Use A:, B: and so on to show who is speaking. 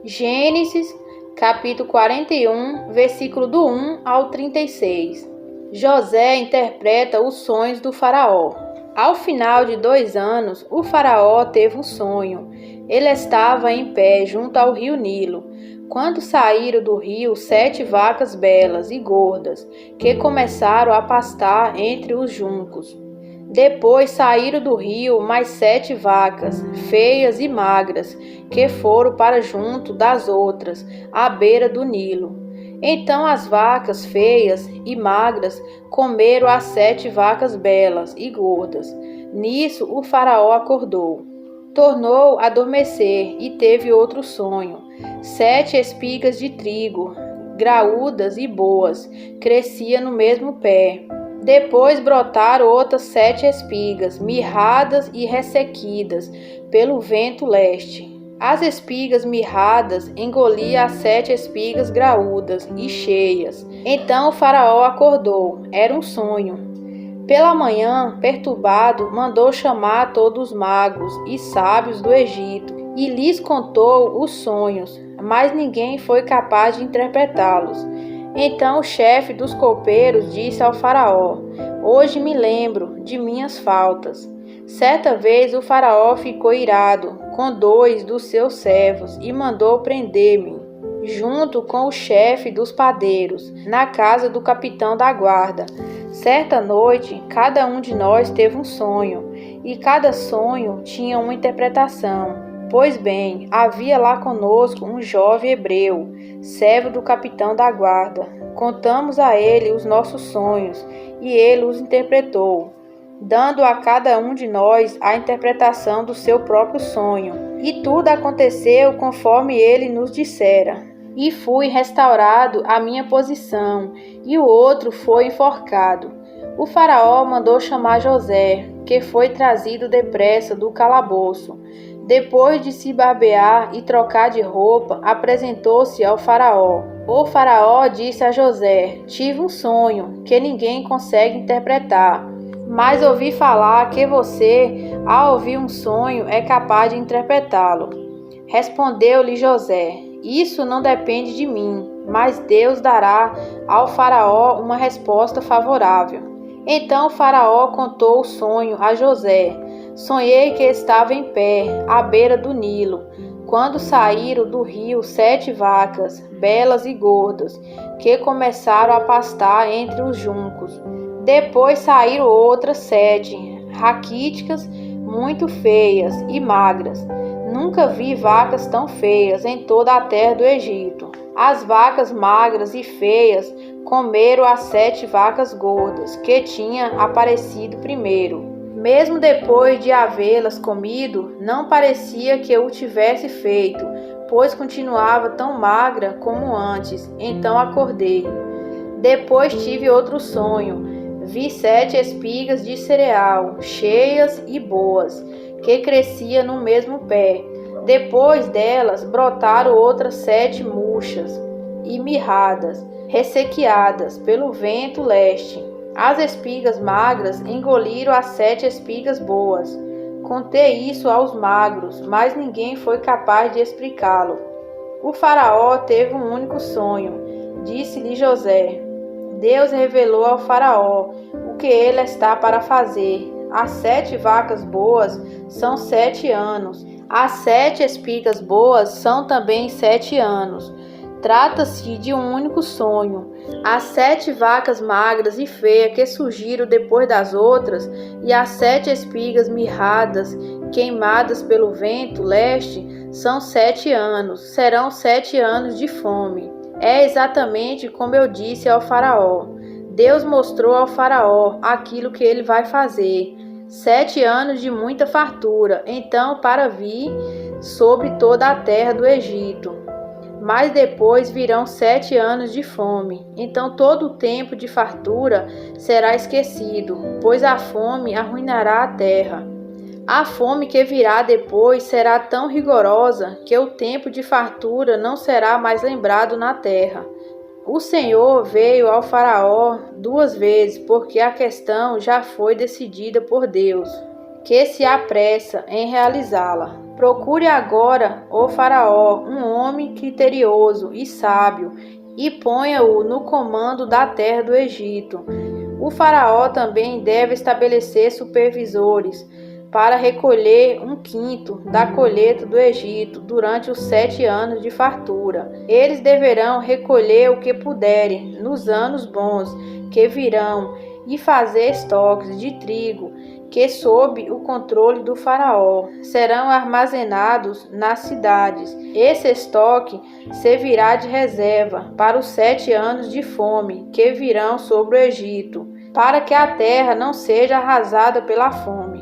A: Gênesis, capítulo 41, versículo do 1 ao 36. José interpreta os sonhos do faraó. Ao final de 2 anos, o faraó teve um sonho. Ele estava em pé junto ao rio Nilo, quando saíram do rio 7 vacas belas e gordas, que começaram a pastar entre os juncos. Depois saíram do rio mais 7 vacas, feias e magras, que foram para junto das outras, à beira do Nilo. Então as vacas feias e magras comeram as 7 vacas belas e gordas. Nisso o faraó acordou. Tornou a adormecer e teve outro sonho. 7 espigas de trigo, graúdas e boas, cresciam no mesmo pé. Depois brotaram outras 7 espigas, mirradas e ressequidas pelo vento leste. As espigas mirradas engoliam as 7 espigas graúdas e cheias. Então o faraó acordou. Era um sonho. Pela manhã, perturbado, mandou chamar todos os magos e sábios do Egito e lhes contou os sonhos, mas ninguém foi capaz de interpretá-los. Então o chefe dos copeiros disse ao faraó: "Hoje me lembro de minhas faltas." Certa vez o faraó ficou irado com 2 dos seus servos e mandou prender-me, junto com o chefe dos padeiros, na casa do capitão da guarda. Certa noite, cada um de nós teve um sonho, e cada sonho tinha uma interpretação. Pois bem, havia lá conosco um jovem hebreu, servo do capitão da guarda. Contamos a ele os nossos sonhos, e ele os interpretou, dando a cada um de nós a interpretação do seu próprio sonho. E tudo aconteceu conforme ele nos dissera. E fui restaurado à minha posição, e o outro foi enforcado. O faraó mandou chamar José, que foi trazido depressa do calabouço. Depois de se barbear e trocar de roupa, apresentou-se ao faraó. O faraó disse a José: "Tive um sonho que ninguém consegue interpretar, mas ouvi falar que você, ao ouvir um sonho, é capaz de interpretá-lo." Respondeu-lhe José: "Isso não depende de mim, mas Deus dará ao faraó uma resposta favorável." Então o faraó contou o sonho a José. "Sonhei que estava em pé, à beira do Nilo, quando saíram do rio 7 vacas, belas e gordas, que começaram a pastar entre os juncos. Depois saíram outras 7, raquíticas, muito feias e magras. Nunca vi vacas tão feias em toda a terra do Egito. As vacas magras e feias comeram as 7 vacas gordas, que tinham aparecido primeiro. Mesmo depois de havê-las comido, não parecia que eu o tivesse feito, pois continuava tão magra como antes. Então acordei. Depois tive outro sonho. Vi 7 espigas de cereal, cheias e boas, que cresciam no mesmo pé. Depois delas brotaram outras 7 murchas e mirradas, ressequiadas pelo vento leste. As espigas magras engoliram as 7 espigas boas. Contei isso aos magros, mas ninguém foi capaz de explicá-lo." O faraó teve um único sonho. Disse-lhe José: "Deus revelou ao faraó o que ele está para fazer. As 7 vacas boas são 7 anos. As 7 espigas boas são também 7 anos. Trata-se de um único sonho. As 7 vacas magras e feias que surgiram depois das outras, e as 7 espigas mirradas, queimadas pelo vento leste, são 7 anos. Serão 7 anos de fome." É exatamente como eu disse ao faraó. Deus mostrou ao faraó aquilo que ele vai fazer. 7 anos de muita fartura, então para vir sobre toda a terra do Egito. Mas depois virão 7 anos de fome. Então todo o tempo de fartura será esquecido, pois a fome arruinará a terra. A fome que virá depois será tão rigorosa que o tempo de fartura não será mais lembrado na terra. O Senhor veio ao faraó 2 vezes, porque a questão já foi decidida por Deus. que se apressa em realizá-la. Procure agora, ó Faraó, um homem criterioso e sábio, e ponha-o no comando da terra do Egito. O Faraó também deve estabelecer supervisores para recolher 1/5 da colheita do Egito durante os 7 anos de fartura. Eles deverão recolher o que puderem nos anos bons que virão e fazer estoques de trigo que, sob o controle do Faraó, serão armazenados nas cidades. Esse estoque servirá de reserva para os 7 anos de fome que virão sobre o Egito, para que a terra não seja arrasada pela fome.